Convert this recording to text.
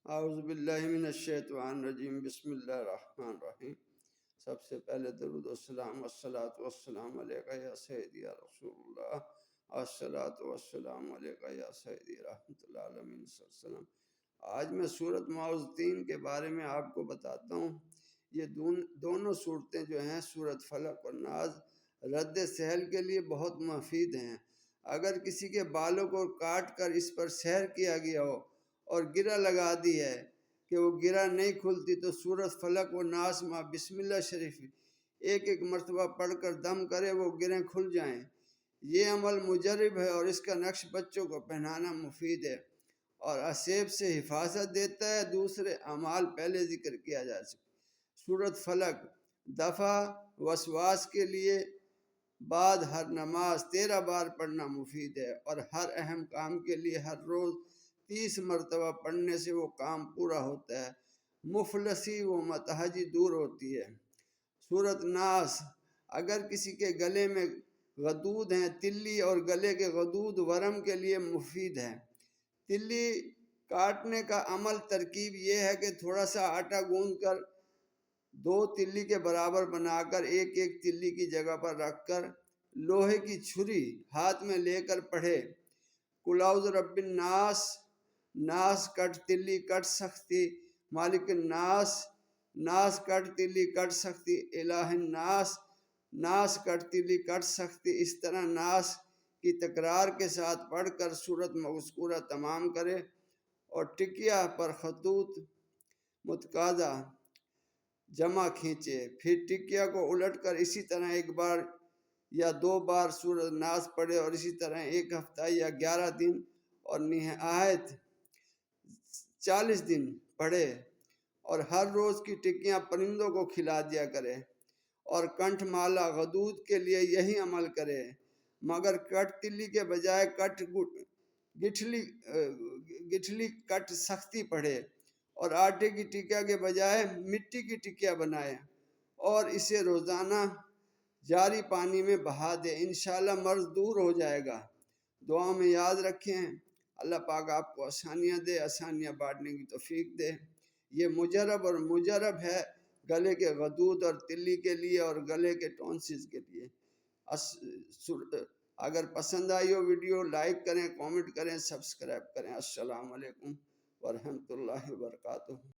اعوذ باللہ من الشیطان الرجیم، بسم اللہ الرحمن الرحیم۔ سب سے پہلے درود والسلام والصلاۃ والسلام علیکہ یا سیدی یا رسول اللہ، الصلاۃ والسلام علیکہ یا سیدی رحمۃ اللہ علیہ وسلم۔ آج میں سورۃ معوذتین کے بارے میں آپ کو بتاتا ہوں۔ یہ دونوں صورتیں جو ہیں، سورۃ فلق اور ناس، رد سحل کے لیے بہت مفید ہیں۔ اگر کسی کے بالوں کو کاٹ کر اس پر سحر کیا گیا ہو اور گرہ لگا دی ہے کہ وہ گرہ نہیں کھلتی، تو سورۃ فلق و ناس مع بسم اللہ شریف ایک مرتبہ پڑھ کر دم کرے، وہ گرہیں کھل جائیں۔ یہ عمل مجرب ہے اور اس کا نقش بچوں کو پہنانا مفید ہے اور اسیب سے حفاظت دیتا ہے۔ دوسرے اعمال پہلے ذکر کیا جا سکتا۔ سورۃ فلق دفع وسواس کے لیے بعد ہر نماز 13 بار پڑھنا مفید ہے، اور ہر اہم کام کے لیے ہر روز 30 مرتبہ پڑھنے سے وہ کام پورا ہوتا ہے، مفلسی و متحجی دور ہوتی ہے۔ سورۃ ناس اگر کسی کے گلے میں غدود ہیں، تلی اور گلے کے غدود ورم کے لیے مفید ہے۔ تلی کاٹنے کا عمل ترکیب یہ ہے کہ تھوڑا سا آٹا گوندھ کر 2 تلی کے برابر بنا کر ایک تلی کی جگہ پر رکھ کر لوہے کی چھری ہاتھ میں لے کر پڑھے، قل اعوذ برب الناس، ناس کٹ تلی کٹ سختی، مالک الناس، ناس کٹ تلی کٹ سختی، الہ الناس، ناس کٹ تلی کٹ سختی۔ اس طرح ناس کی تکرار کے ساتھ پڑھ کر سورت مذکورہ تمام کرے اور ٹکیا پر خطوط متقاطع جمع کھینچے، پھر ٹکیا کو الٹ کر اسی طرح 1 بار یا 2 بار سورۃ ناس پڑھے، اور اسی طرح 1 ہفتہ یا 11 دن اور نہایت 40 دن پڑھے، اور ہر روز کی ٹکیاں پرندوں کو کھلا دیا کرے، اور کنٹھ مالا غدود کے لیے یہی عمل کرے، مگر کٹ تلی کے بجائے گٹھلی کٹ سختی پڑھے، اور آٹے کی ٹکیا کے بجائے مٹی کی ٹکیا بنائے اور اسے روزانہ جاری پانی میں بہا دے۔ انشاءاللہ مرض دور ہو جائے گا۔ دعا میں یاد رکھیں، اللہ پاک آپ کو آسانیاں دے، آسانیاں بانٹنے کی توفیق دے۔ یہ مجرب ہے گلے کے غدود اور تلی کے لیے اور گلے کے ٹونسز کے لیے۔ اگر پسند آئی ہو ویڈیو، لائک کریں، کامنٹ کریں، سبسکرائب کریں۔ السلام علیکم ورحمۃ اللہ وبرکاتہ۔